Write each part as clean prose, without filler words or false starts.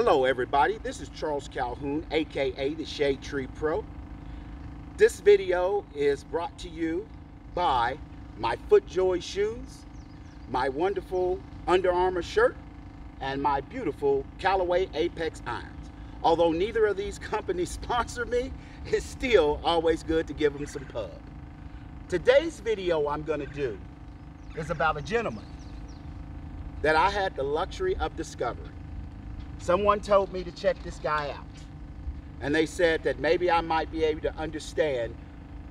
Hello everybody, this is Charles Calhoun, aka the Shadetreepro. This video is brought to you by my FootJoy shoes, my wonderful Under Armour shirt, and my beautiful Callaway Apex irons. Although neither of these companies sponsor me, it's still always good to give them some pub. Today's video I'm going to do is about a gentleman that I had the luxury of discovering. Someone told me to check this guy out, and they said that maybe I might be able to understand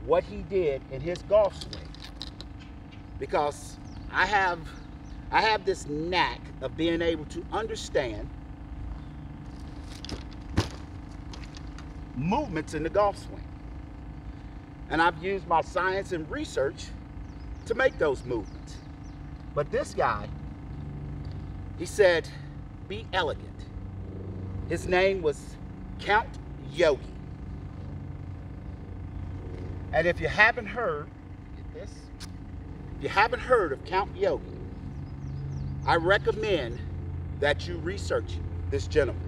what he did in his golf swing, because I have this knack of being able to understand movements in the golf swing, and I've used my science and research to make those movements. But this guy, he said, be elegant. His name was Count Yogi. And if you haven't heard, get this, if you haven't heard of Count Yogi, I recommend that you research this gentleman.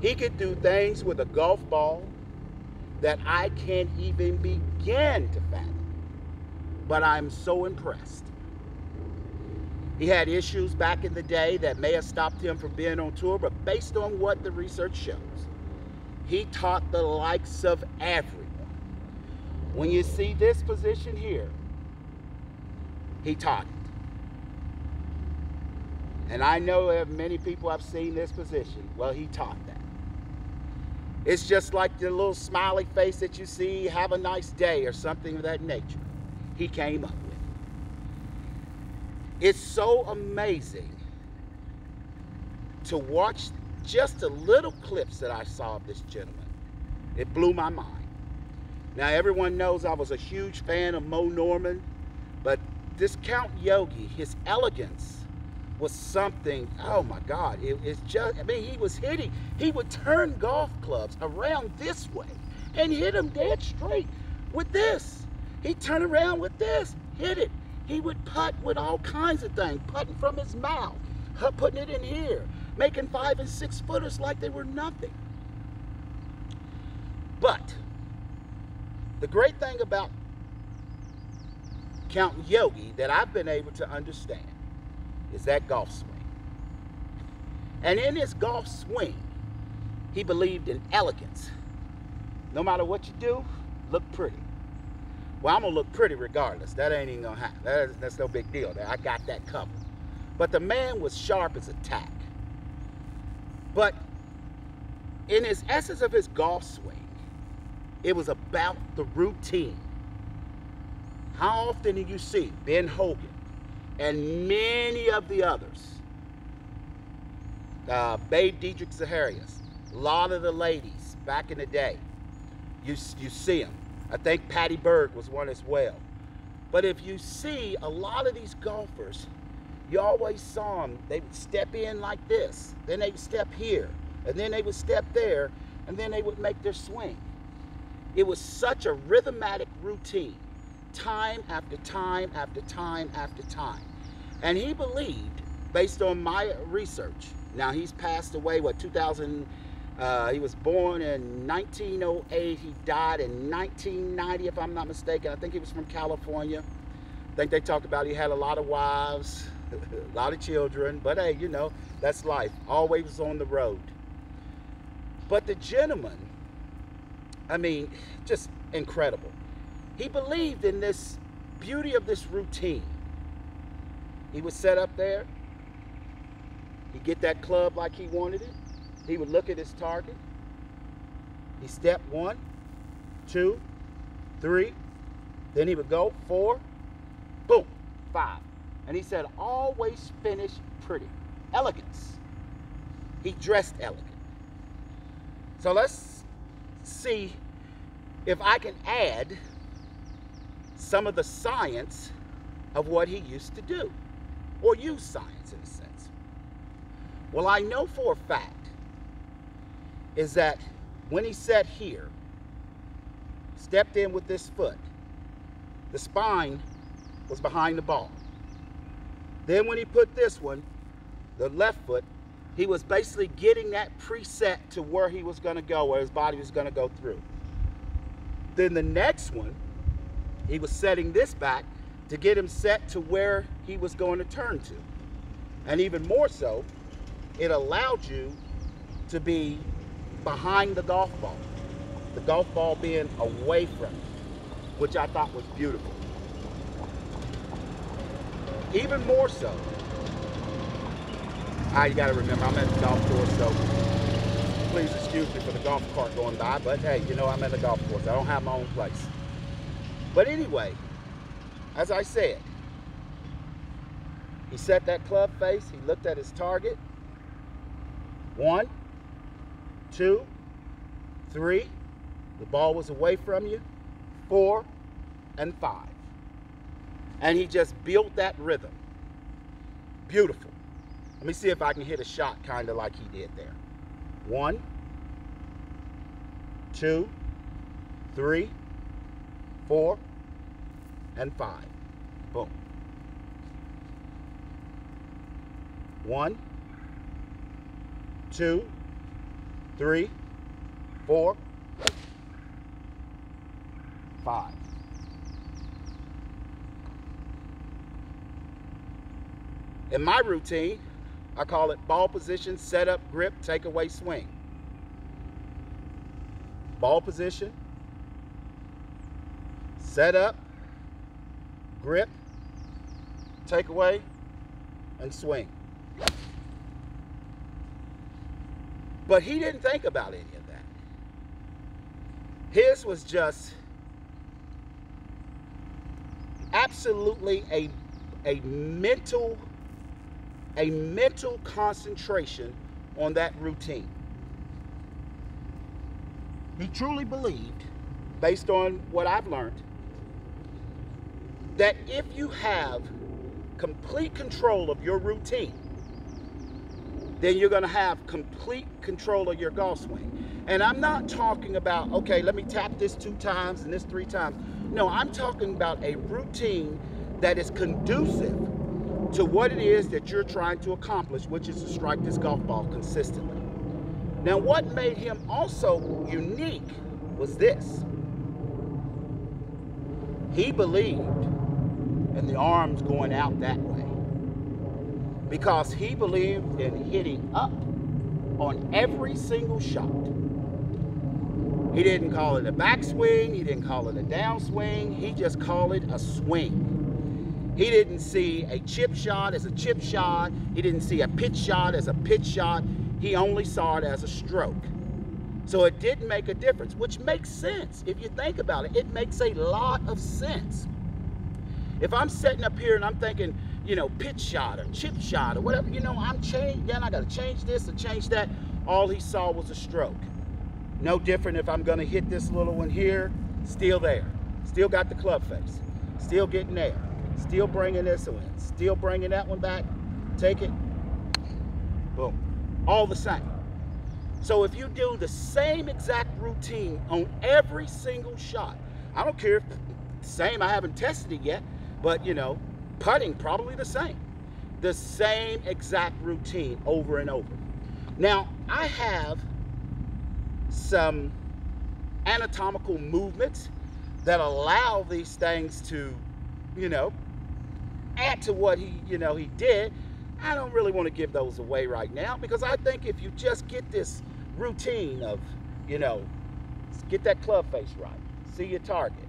He could do things with a golf ball that I can't even begin to fathom. But I'm so impressed. He had issues back in the day that may have stopped him from being on tour, but based on what the research shows, he taught the likes of everyone. When you see this position here, he taught it. And I know that many people have seen this position. Well, he taught that. It's just like the little smiley face that you see, have a nice day or something of that nature. He came up with. It's so amazing to watch just the little clips that I saw of this gentleman. It blew my mind. Now, everyone knows I was a huge fan of Mo Norman, but this Count Yogi, his elegance was something, oh my God, it's just, I mean, he was hitting, he would turn golf clubs around this way and hit them dead straight with this. He'd turn around with this, hit it. He would putt with all kinds of things, putting from his mouth, putting it in here, making 5 and 6 footers like they were nothing. But the great thing about Count Yogi that I've been able to understand is that golf swing. And in his golf swing, he believed in elegance. No matter what you do, look pretty. Well, I'm going to look pretty regardless. That ain't even going to happen. That's no big deal. I got that covered. But the man was sharp as a tack. But in his essence of his golf swing, it was about the routine. How often do you see Ben Hogan and many of the others, Babe Dietrich Zaharias, a lot of the ladies back in the day, you see them. I think Patty Berg was one as well. But if you see a lot of these golfers, you always saw them, they would step in like this, then they would step here, and then they would step there, and then they would make their swing. It was such a rhythmatic routine, time after time after time after time. And he believed, based on my research, now he's passed away, what, 2000, he was born in 1908. He died in 1990, if I'm not mistaken. I think he was from California. I think they talked about he had a lot of wives, a lot of children. But hey, you know, that's life. Always on the road. But the gentleman, I mean, just incredible. He believed in this beauty of this routine. He would set up there. He'd get that club like he wanted it. He would look at his target. He stepped 1, 2, 3. Then he would go 4, boom, 5. And he said, always finish pretty. Elegance. He dressed elegant. So let's see if I can add some of the science of what he used to do, or use science in a sense. Well, I know for a fact is that when he sat here, stepped in with this foot, the spine was behind the ball. Then when he put this one, the left foot, He was basically getting that preset to where he was going to go, where his body was going to go through. Then the next one, he was setting this back to get him set to where he was going to turn to. And even more so, it allowed you to be behind the golf ball being away from you, which I thought was beautiful. Even more so, you gotta remember, I'm at the golf course, so please excuse me for the golf cart going by, but hey, you know I'm at the golf course. I don't have my own place. But anyway, as I said, he set that club face, he looked at his target. 1, 2, 3, the ball was away from you. 4 and 5. And he just built that rhythm. Beautiful. Let me see if I can hit a shot kind of like he did there. 1, 2, 3, 4, and 5. Boom. 1, 2, 3, 4, 5. In my routine, I call it ball position, setup, grip, takeaway, swing. Ball position, setup, grip, takeaway, and swing. But he didn't think about any of that. His was just absolutely a mental concentration on that routine. He truly believed, based on what I've learned, that if you have complete control of your routine, then you're going to have complete control of your golf swing. And I'm not talking about, okay, let me tap this 2 times and this 3 times. No, I'm talking about a routine that is conducive to what it is that you're trying to accomplish, which is to strike this golf ball consistently. Now, what made him also unique was this. He believed in the arms going out that way because he believed in hitting up on every single shot. He didn't call it a backswing, he didn't call it a downswing, he just called it a swing. He didn't see a chip shot as a chip shot, he didn't see a pitch shot as a pitch shot, he only saw it as a stroke. So it didn't make a difference, which makes sense. If you think about it, it makes a lot of sense. If I'm sitting up here and I'm thinking, you know, pitch shot or chip shot or whatever, you know, I'm changing, then I got to change this or change that. All he saw was a stroke. No different if I'm going to hit this little one here, still there. Still got the club face. Still getting there. Still bringing this one in. Still bringing that one back. Take it. Boom. All the same. So if you do the same exact routine on every single shot, I don't care if the same, I haven't tested it yet, but you know, putting probably the same. The same exact routine over and over. Now, I have some anatomical movements that allow these things to, you know, add to what he did. I don't really want to give those away right now because I think if you just get this routine of, you know, get that club face right, see your target,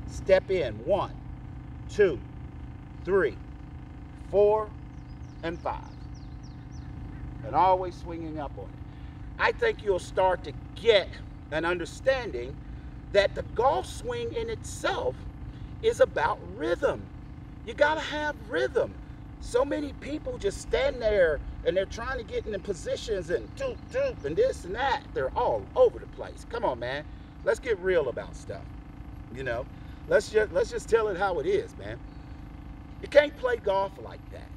step in 1, 2, 3, 4, and 5, and always swinging up on it. I think you'll start to get an understanding that the golf swing in itself is about rhythm. You gotta have rhythm. So many people just stand there and they're trying to get in the positions and doop, doop, and this and that. They're all over the place. Come on, man. Let's get real about stuff. You know, let's just tell it how it is, man. You can't play golf like that.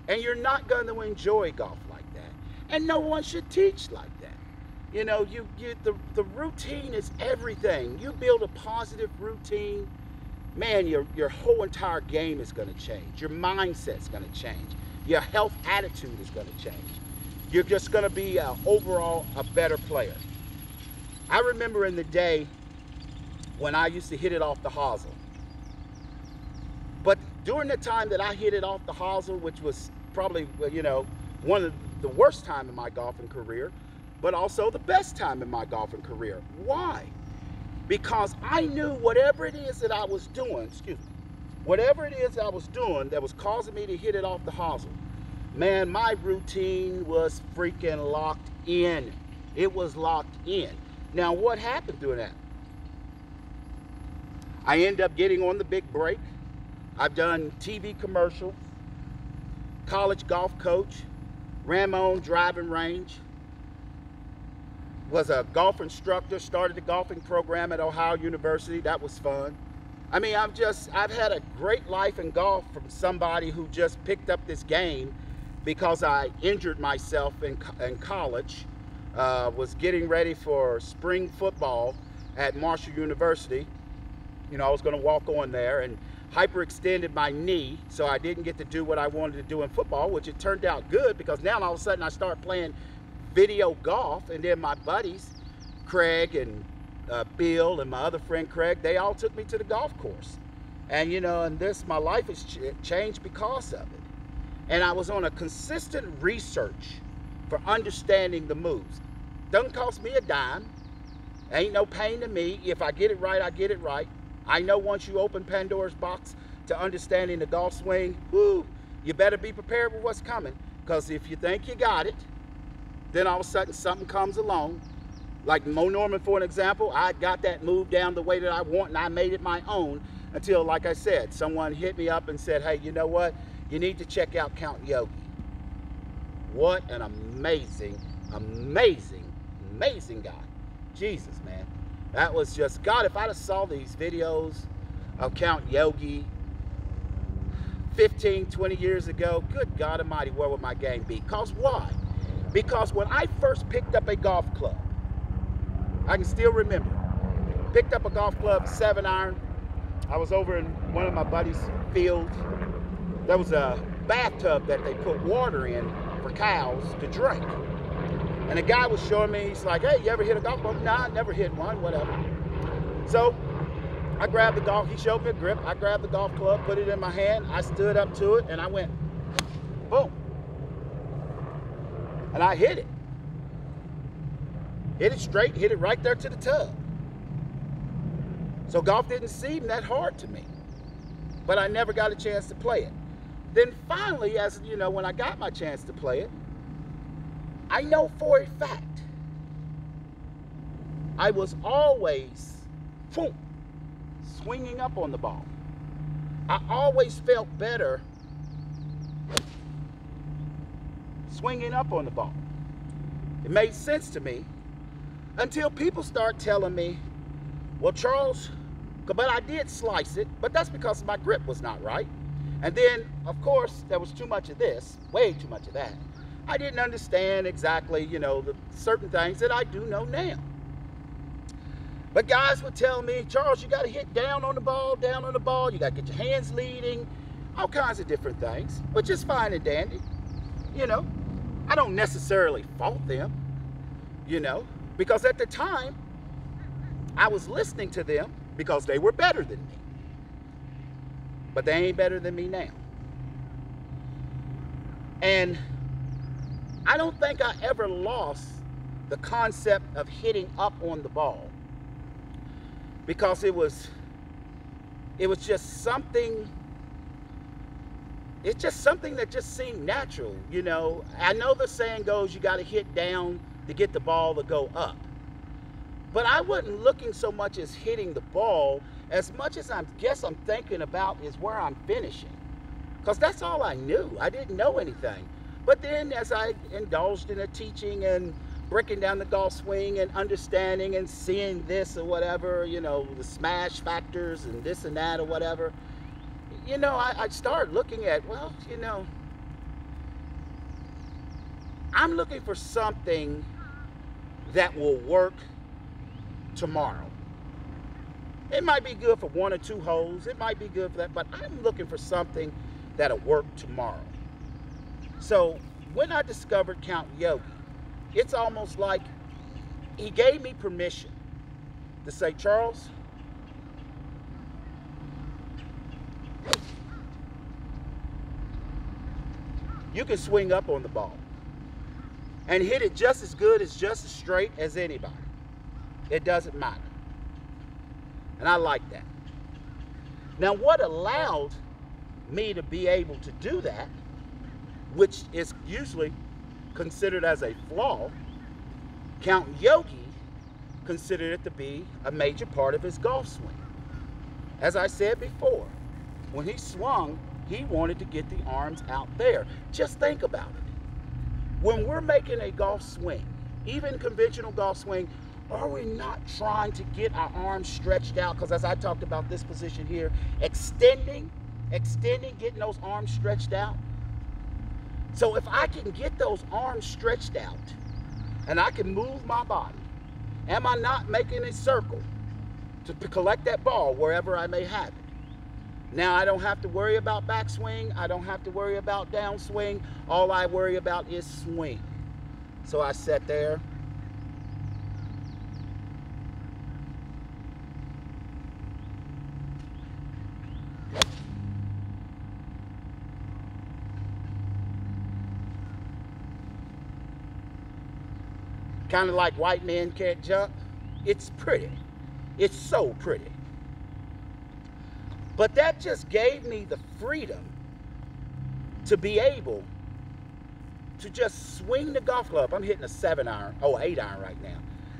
And you're not going to enjoy golf like that. And no one should teach like that. You know, the routine is everything. You build a positive routine, man, your whole entire game is going to change. Your mindset's going to change. Your health attitude is going to change. You're just going to be overall a better player. I remember in the day when I used to hit it off the hosel. But during the time that I hit it off the hosel, which was probably, you know, one of the worst time in my golfing career, but also the best time in my golfing career. Why? Because I knew whatever it is that I was doing, whatever it is I was doing that was causing me to hit it off the hosel, man, my routine was freaking locked in. It was locked in. Now, what happened during that? I end up getting on the big break. I've done TV commercials, college golf coach, ran my own driving range, was a golf instructor, started the golfing program at Ohio University. That was fun. I mean, I've had a great life in golf from somebody who just picked up this game because I injured myself in college, was getting ready for spring football at Marshall University. You know, I was going to walk on there and hyperextended my knee, so I didn't get to do what I wanted to do in football, which it turned out good because now all of a sudden I start playing video golf, and then my buddies, Craig and Bill and my other friend Craig, they all took me to the golf course. And you know, and my life has changed because of it. And I was on a consistent research for understanding the moves. Doesn't cost me a dime. Ain't no pain to me. If I get it right, I get it right. I know once you open Pandora's box to understanding the golf swing, whoo, you better be prepared with what's coming. Because if you think you got it, then all of a sudden something comes along. Like Mo Norman, for an example, I got that move down the way that I want and I made it my own until, like I said, someone hit me up and said, hey, you know what? You need to check out Count Yogi. What an amazing, amazing, amazing guy. Jesus, man. That was just, God, if I'd have saw these videos of Count Yogi 15, 20 years ago, good God Almighty, where would my game be? Because why? Because when I first picked up a golf club, I can still remember, picked up a golf club, 7-iron. I was over in one of my buddies' fields. There was a bathtub that they put water in for cows to drink. And the guy was showing me, he's like, hey, you ever hit a golf ball? Nah, I never hit one, whatever. So I grabbed the golf, he showed me a grip. I grabbed the golf club, put it in my hand. I stood up to it and I went, boom. And I hit it. Hit it straight, hit it right there to the tub. So golf didn't seem that hard to me, but I never got a chance to play it. Then finally, as you know, when I got my chance to play it, I know for a fact, I was always, boom, swinging up on the ball. I always felt better swinging up on the ball. It made sense to me until people start telling me, well, Charles, but I did slice it, but that's because my grip was not right. And then, of course, there was too much of this, way too much of that. I didn't understand exactly, you know, the certain things that I do know now. But guys would tell me, Charles, you got to hit down on the ball, you got to get your hands leading, all kinds of different things, which is fine and dandy. You know, I don't necessarily fault them, you know, because at the time, I was listening to them because they were better than me. But they ain't better than me now. And I don't think I ever lost the concept of hitting up on the ball, because it was just something, it's just something that just seemed natural, you know. I know the saying goes, you got to hit down to get the ball to go up. But I wasn't looking so much as hitting the ball as much as I'm thinking about is where I'm finishing. Because that's all I knew. I didn't know anything. But then as I indulged in the teaching and breaking down the golf swing and understanding and seeing this or whatever, you know, the smash factors and this and that or whatever, you know, I started looking at, well, you know, I'm looking for something that will work tomorrow. It might be good for 1 or 2 holes. It might be good for that, but I'm looking for something that'll work tomorrow. So when I discovered Count Yogi, it's almost like he gave me permission to say, Charles, you can swing up on the ball and hit it just as good, just as straight as anybody. It doesn't matter. And I like that. Now, what allowed me to be able to do that, which is usually considered as a flaw, Count Yogi considered it to be a major part of his golf swing. As I said before, when he swung, he wanted to get the arms out there. Just think about it. When we're making a golf swing, even conventional golf swing, are we not trying to get our arms stretched out? Because as I talked about this position here, extending, getting those arms stretched out. So if I can get those arms stretched out and I can move my body, am I not making a circle to collect that ball wherever I may have it? Now I don't have to worry about backswing. I don't have to worry about downswing. All I worry about is swing. So I sat there. Kind of like White Man Can't Jump. It's pretty. It's so pretty. But that just gave me the freedom to be able to just swing the golf club. I'm hitting a 7-iron, 8-iron right now.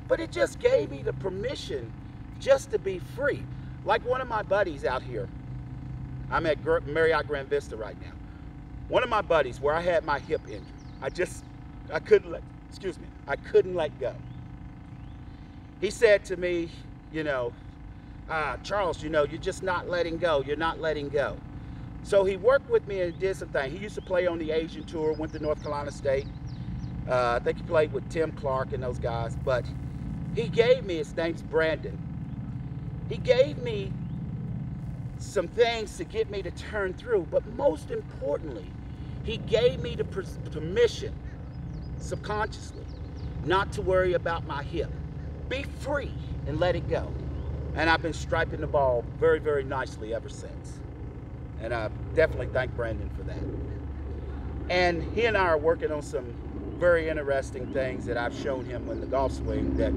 But it just gave me the permission just to be free. Like one of my buddies out here. I'm at Marriott Grand Vista right now. One of my buddies where I had my hip injury. I couldn't let go. He said to me, Charles, you're just not letting go. You're not letting go. So he worked with me and did some things. He used to play on the Asian Tour, went to North Carolina State. I think he played with Tim Clark and those guys. But he gave me, his name's Brandon. He gave me some things to get me to turn through. But most importantly, he gave me the permission, subconsciously, not to worry about my hip. Be free and let it go. And I've been striping the ball very, very nicely ever since. And I definitely thank Brandon for that. And he and I are working on some very interesting things that I've shown him in the golf swing that,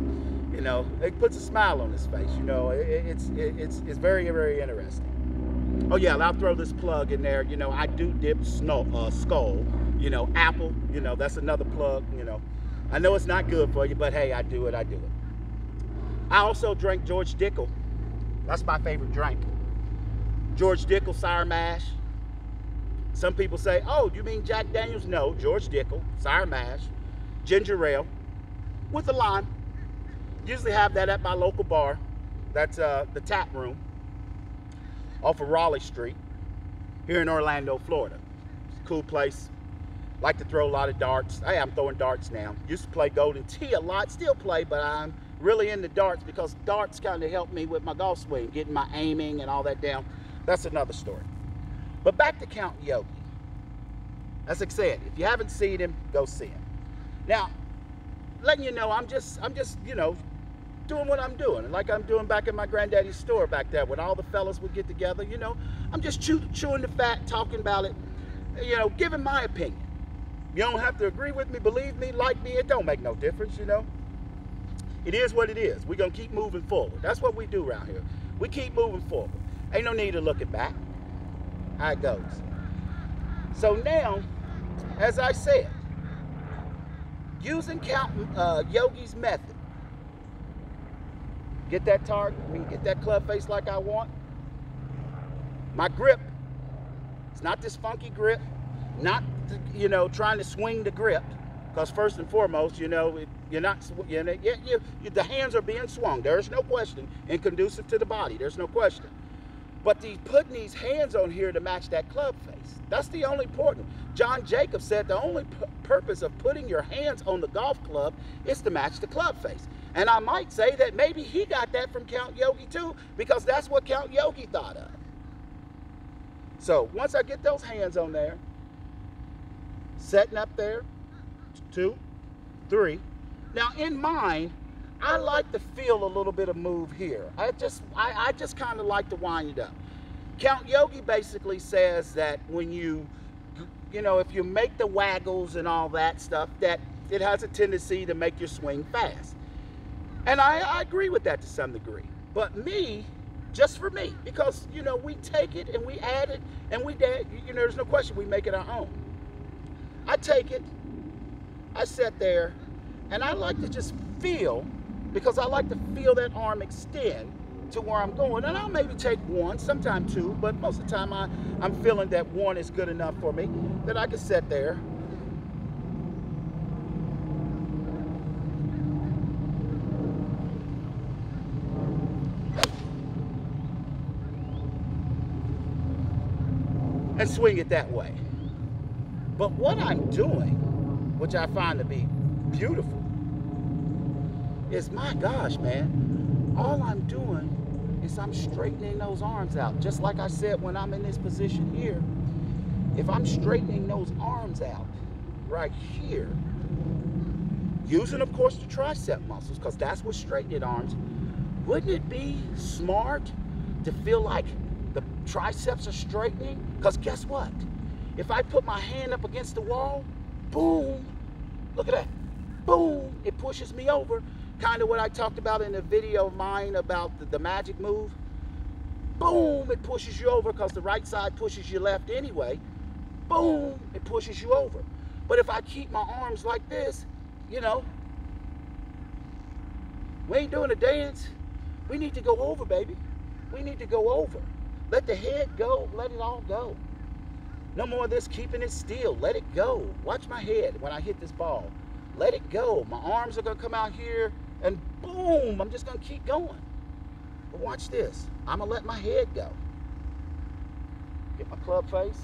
it puts a smile on his face. It's very, very interesting. Oh yeah, I'll throw this plug in there. I do dip skull, apple, that's another plug, I know it's not good for you, but hey, I do it. I also drink George Dickel. That's my favorite drink. George Dickel Sour Mash. Some people say, oh, you mean Jack Daniels? No, George Dickel Sour Mash, ginger ale with a lime. Usually have that at my local bar. That's the Tap Room off of Raleigh Street here in Orlando, Florida. It's a cool place. Like to throw a lot of darts. Hey, I'm throwing darts now. Used to play Golden Tee a lot, still play, but I'm really into darts because darts kind of help me with my golf swing, getting my aiming and all that down. That's another story. But back to Count Yogi. As I said, if you haven't seen him, go see him. Now, letting you know, I'm just doing what I'm doing, like I'm doing back in my granddaddy's store back there when all the fellas would get together. I'm just chewing the fat, talking about it, giving my opinion. You don't have to agree with me, believe me, like me. It don't make no difference, It is what it is. We're going to keep moving forward. That's what we do around here. We keep moving forward. Ain't no need to look it back. How it goes. So now, as I said, using Count Yogi's method, get that target, get that club face like I want. My grip, it's not this funky grip, not trying to swing the grip, because first and foremost, you're not, the hands are being swung. There's no question, and conducive to the body. There's no question. But putting these hands on here to match that club face, that's the only important. John Jacobs said the only purpose of putting your hands on the golf club is to match the club face. And I might say that maybe he got that from Count Yogi too, because that's what Count Yogi thought of. So once I get those hands on there, Setting up there, 2, 3. Now in mine, I like to feel a little bit of move here. I just kind of like to wind it up. Count Yogi basically says that when you know, if you make the waggles and all that stuff, that it has a tendency to make your swing fast. And I agree with that to some degree. But me, just for me, because, you know, we take it and we add it and you know, there's no question we make it our own. I take it, I sit there, and I like to just feel, because I like to feel that arm extend to where I'm going. And I'll maybe take 1, sometimes 2, but most of the time I'm feeling that 1 is good enough for me, that I can sit there. And swing it that way. But what I'm doing, which I find to be beautiful, is, my gosh, man, all I'm doing is I'm straightening those arms out. Just like I said, when I'm in this position here, if I'm straightening those arms out right here, using, of course, the tricep muscles, because that's what straightened arms, wouldn't it be smart to feel like the triceps are straightening? Because guess what? If I put my hand up against the wall, boom, look at that, boom, it pushes me over. Kind of what I talked about in a video of mine about the magic move. Boom, it pushes you over, because the right side pushes you left anyway. Boom, it pushes you over. But if I keep my arms like this, you know, we ain't doing a dance. We need to go over, baby. We need to go over. Let the head go. Let it all go. No more of this keeping it still. Let it go. Watch my head when I hit this ball. Let it go. My arms are going to come out here, and boom, I'm just going to keep going. But watch this. I'm going to let my head go. Get my club face.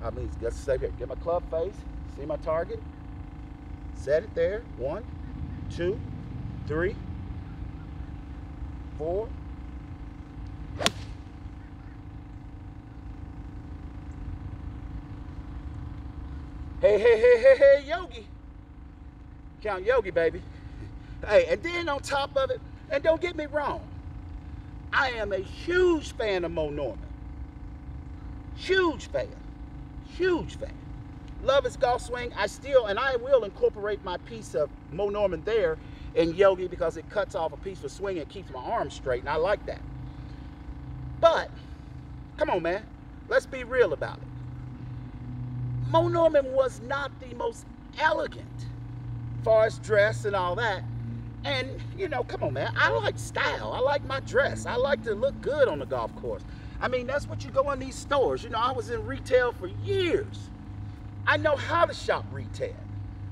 I mean, let's say here. Get my club face. See my target. Set it there. 1, 2, 3, 4. Hey, Yogi. Count Yogi, baby. Hey, and then on top of it, and don't get me wrong, I am a huge fan of Mo Norman. Huge fan. Huge fan. Love his golf swing. And I will incorporate my piece of Mo Norman there in Yogi, because it cuts off a piece for swing and keeps my arms straight, and I like that. But, come on, man. Let's be real about it. Mo Norman was not the most elegant as far as dress and all that. And, you know, come on, man. I like style. I like my dress. I like to look good on the golf course. I mean, that's what you go in these stores. You know, I was in retail for years. I know how to shop retail.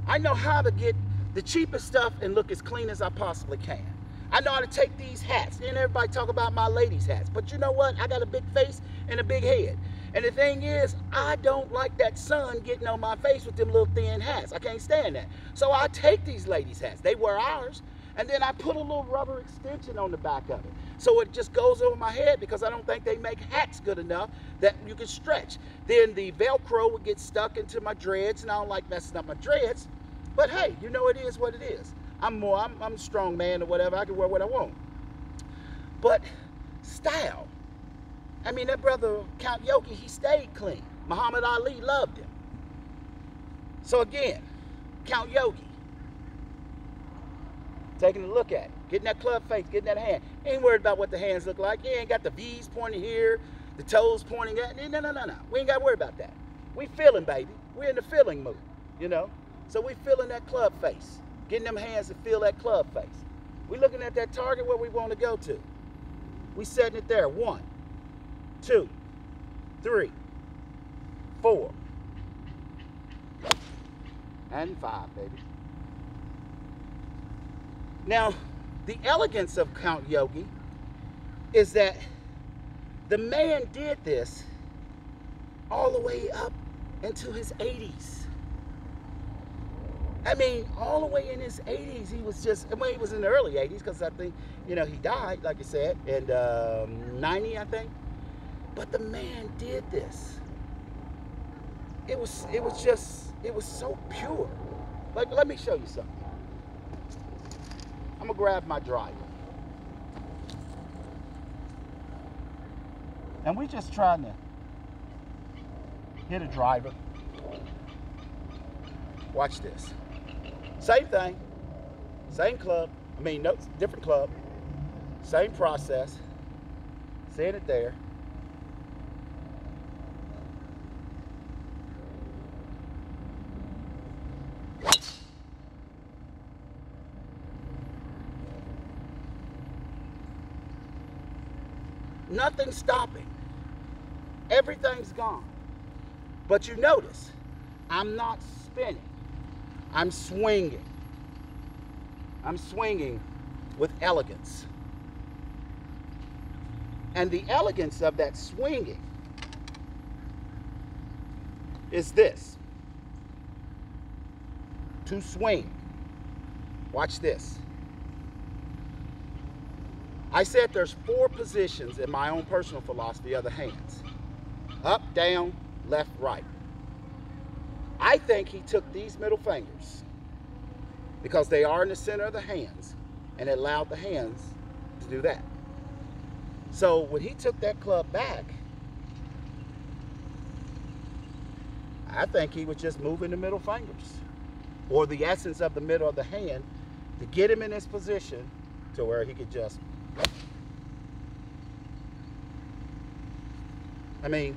I know how to get the cheapest stuff and look as clean as I possibly can. I know how to take these hats. And everybody talk about my ladies' hats. But you know what? I got a big face and a big head. And the thing is, I don't like that sun getting on my face with them little thin hats. I can't stand that. So I take these ladies' hats. They wear ours. And then I put a little rubber extension on the back of it. So it just goes over my head, because I don't think they make hats good enough that you can stretch. Then the Velcro would get stuck into my dreads, and I don't like messing up my dreads. But hey, you know, it is what it is. I'm a strong man or whatever. I can wear what I want. But style. I mean, that brother, Count Yogi, he stayed clean. Muhammad Ali loved him. So again, Count Yogi. Taking a look at it. Getting that club face, getting that hand. Ain't worried about what the hands look like. You ain't got the V's pointing here, the toes pointing at. No. We ain't got to worry about that. We feeling, baby. We're in the feeling mood, you know. So we feeling that club face. Getting them hands to feel that club face. We looking at that target where we want to go to. We setting it there. 1, 2, 3, 4, and 5, baby. Now, the elegance of Count Yogi is that the man did this all the way up into his 80s. I mean, all the way in his 80s, he was just, well, he was in the early 80s, because I think, you know, he died, like I said, in 90, I think. But the man did this. it was so pure. Like, let me show you something. I'm gonna grab my driver. And we just trying to hit a driver. Watch this. Same thing. Same club. I mean, no, different club. Same process. Seeing it there. Nothing's stopping. Everything's gone. But you notice, I'm not spinning. I'm swinging. I'm swinging with elegance. And the elegance of that swinging is this. To swing. Watch this. I said there's 4 positions in my own personal philosophy of the hands. Up, down, left, right. I think he took these middle fingers because they are in the center of the hands, and it allowed the hands to do that. So when he took that club back, I think he was just moving the middle fingers, or the essence of the middle of the hand, to get him in this position to where he could just, I mean,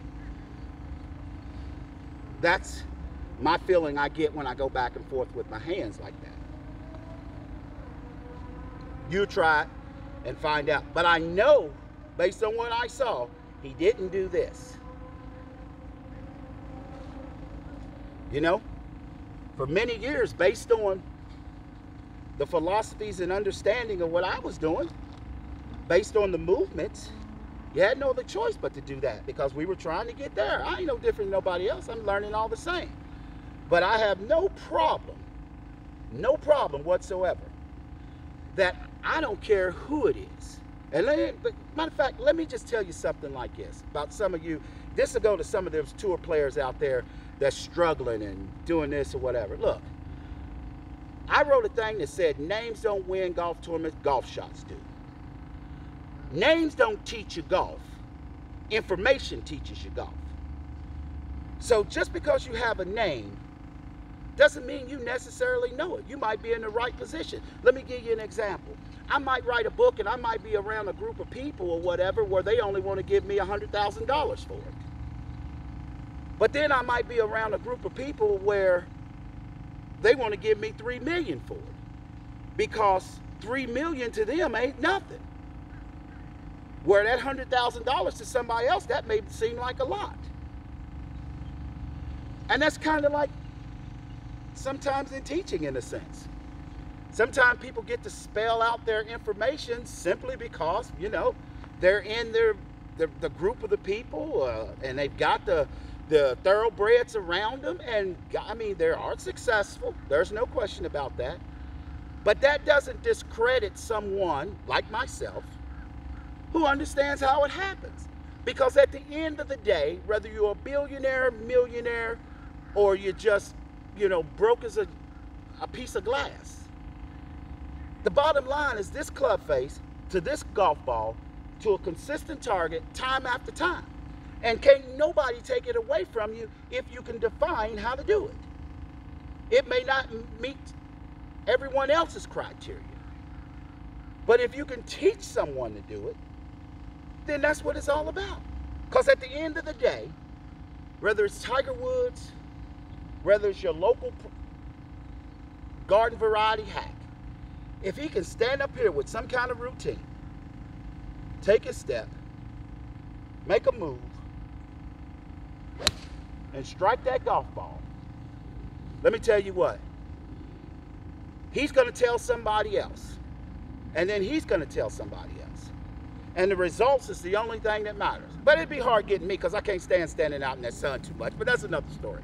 that's my feeling I get when I go back and forth with my hands like that. You try it and find out. But I know, based on what I saw, he didn't do this. You know, for many years, based on the philosophies and understanding of what I was doing, based on the movements, you had no other choice but to do that because we were trying to get there. I ain't no different than nobody else. I'm learning all the same. But I have no problem whatsoever, that I don't care who it is. And matter of fact, let me just tell you something like this about some of you. This will go to some of those tour players out there that's struggling and doing this or whatever. Look, I wrote a thing that said names don't win golf tournaments, golf shots do. Names don't teach you golf. Information teaches you golf. So just because you have a name doesn't mean you necessarily know it. You might be in the right position. Let me give you an example. I might write a book and I might be around a group of people or whatever where they only want to give me $100,000 for it. But then I might be around a group of people where they want to give me $3 million for it, because $3 million to them ain't nothing. Where that $100,000 to somebody else, that may seem like a lot. And that's kind of like sometimes in teaching, in a sense. Sometimes people get to spell out their information simply because, you know, they're in the group of the people and they've got the thoroughbreds around them. And I mean, they are successful. There's no question about that. But that doesn't discredit someone like myself who understands how it happens. Because at the end of the day, whether you're a billionaire, millionaire, or you're just, you know, broke as a piece of glass, the bottom line is this club face to this golf ball to a consistent target time after time. And can't nobody take it away from you if you can define how to do it. It may not meet everyone else's criteria, but if you can teach someone to do it, then that's what it's all about. Because at the end of the day, whether it's Tiger Woods, whether it's your local garden variety hack, if he can stand up here with some kind of routine, take a step, make a move, and strike that golf ball, let me tell you what, he's going to tell somebody else, and then he's going to tell somebody else. And the results is the only thing that matters. But it'd be hard getting me because I can't stand standing out in that sun too much, but that's another story.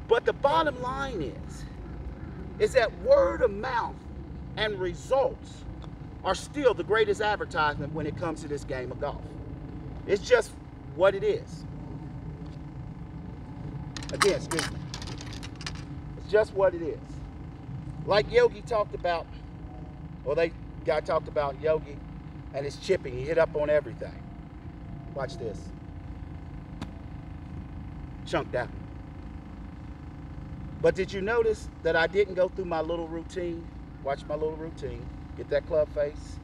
But the bottom line is that word of mouth and results are still the greatest advertisement when it comes to this game of golf. It's just what it is. Again, excuse me. It's just what it is. Like Yogi talked about, or guy talked about Yogi and his chipping. He hit up on everything. Watch this. Chunked out. But did you notice that I didn't go through my little routine? Watch my little routine. Get that club face.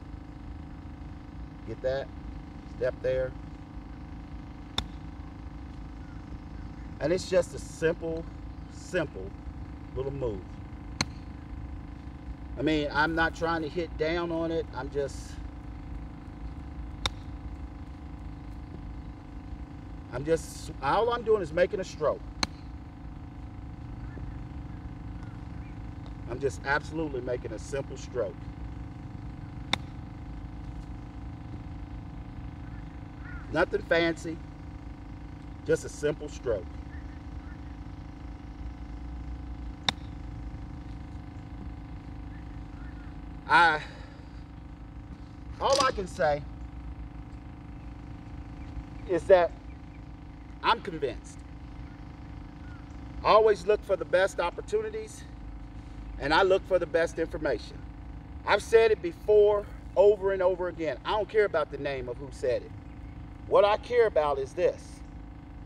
Get that. Step there. And it's just a simple little move. I mean, I'm not trying to hit down on it. All I'm doing is making a stroke. I'm just absolutely making a simple stroke. Nothing fancy, just a simple stroke. All I can say is that I'm convinced. I always look for the best opportunities, and I look for the best information. I've said it before, over and over again. I don't care about the name of who said it. What I care about is this,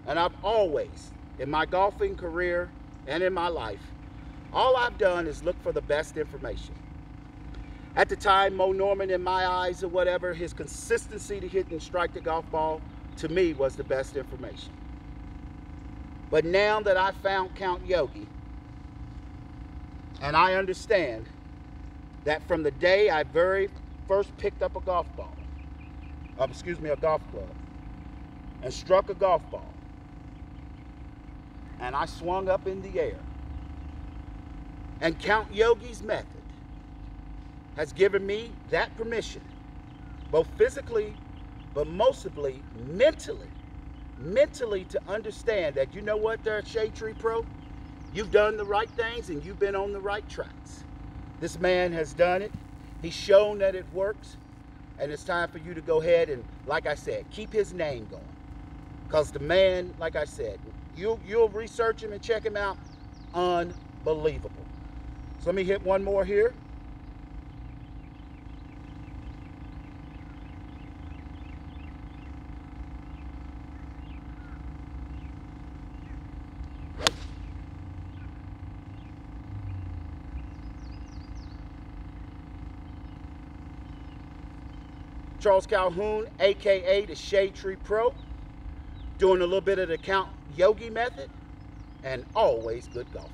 and I've always, in my golfing career and in my life, all I've done is look for the best information. At the time, Mo Norman, in my eyes or whatever, his consistency to hit and strike the golf ball, to me, was the best information. But now that I found Count Yogi, and I understand that from the day I very first picked up a golf ball, a golf club, and struck a golf ball, and I swung up in the air, and Count Yogi's method has given me that permission, both physically, but mostly mentally to understand that, you know what there at Shadetreepro, you've done the right things and you've been on the right tracks. This man has done it. He's shown that it works, and it's time for you to go ahead and, like I said, keep his name going. Because the man, like I said, you'll research him and check him out, unbelievable. So let me hit one more here. Charles Calhoun, aka the Shadetreepro, doing a little bit of the Count Yogi method, and always good golfing.